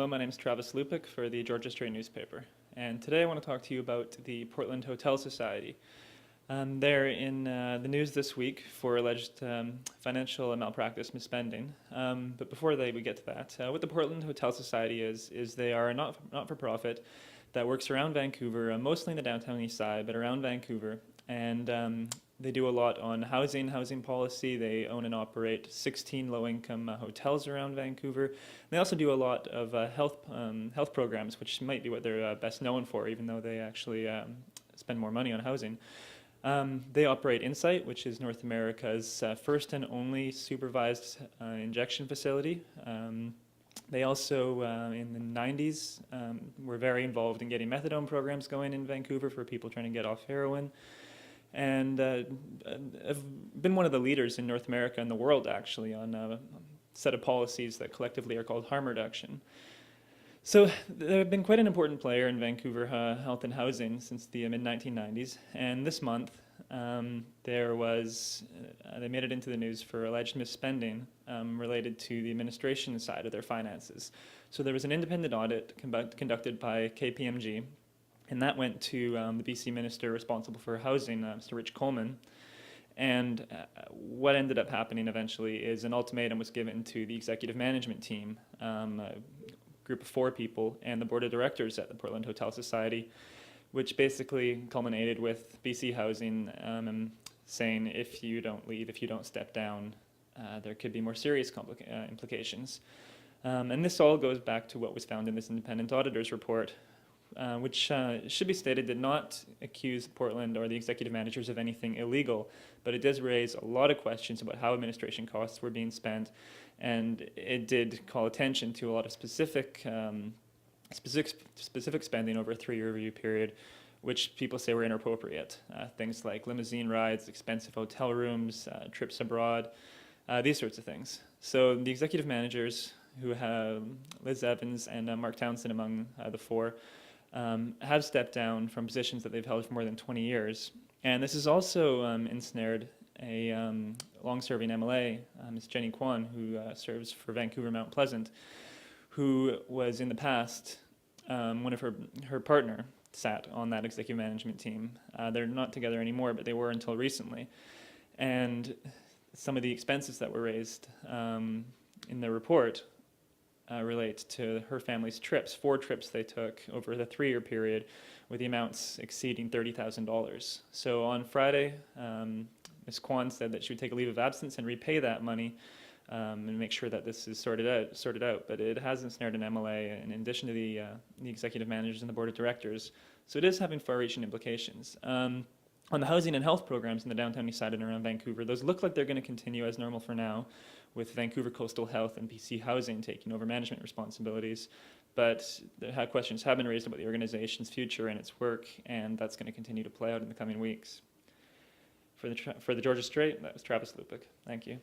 Hello, my name is Travis Lupik for the Georgia Strait newspaper, and today I want to talk to you about the Portland Hotel Society. They're in the news this week for alleged financial malpractice misspending. But before we get to that, what the Portland Hotel Society is they are a not-for-profit that works around Vancouver, mostly in the downtown east side, but around Vancouver, and they do a lot on housing policy. They own and operate 16 low-income hotels around Vancouver. They also do a lot of health programs, which might be what they're best known for, even though they actually spend more money on housing. They operate Insight, which is North America's first and only supervised injection facility. They also, in the 90s, were very involved in getting methadone programs going in Vancouver for people trying to get off heroin. And have been one of the leaders in North America and the world, actually, on a set of policies that collectively are called harm reduction. So they've been quite an important player in Vancouver health and housing since the mid-1990s. And this month, they made it into the news for alleged misspending related to the administration side of their finances. So there was an independent audit conducted by KPMG. And that went to the BC minister responsible for housing, Mr. Rich Coleman. And what ended up happening eventually is an ultimatum was given to the executive management team, a group of 4 people, and the board of directors at the Portland Hotel Society, which basically culminated with BC Housing saying if you don't leave, if you don't step down, there could be more serious implications. And this all goes back to what was found in this independent auditor's report, which should be stated did not accuse Portland or the executive managers of anything illegal, but it does raise a lot of questions about how administration costs were being spent, and it did call attention to a lot of specific spending over a 3-year review period, which people say were inappropriate. Things like limousine rides, expensive hotel rooms, trips abroad, these sorts of things. So the executive managers, who have Liz Evans and Mark Townsend among the 4, have stepped down from positions that they've held for more than 20 years. And this has also ensnared a long-serving MLA, Ms. Jenny Kwan, who serves for Vancouver Mount Pleasant, who was in the past, one of her partner sat on that executive management team. They're not together anymore, but they were until recently. And some of the expenses that were raised in the report relate to her family's trips, 4 trips they took over the 3-year period, with the amounts exceeding $30,000. So on Friday, Ms. Kwan said that she would take a leave of absence and repay that money and make sure that this is sorted out. But it has ensnared an MLA in addition to the executive managers and the board of directors. So it is having far-reaching implications. On the housing and health programs in the downtown east side and around Vancouver, those look like they're going to continue as normal for now, with Vancouver Coastal Health and BC Housing taking over management responsibilities. But questions have been raised about the organization's future and its work, and that's going to continue to play out in the coming weeks. For the Georgia Strait, that was Travis Lupik. Thank you.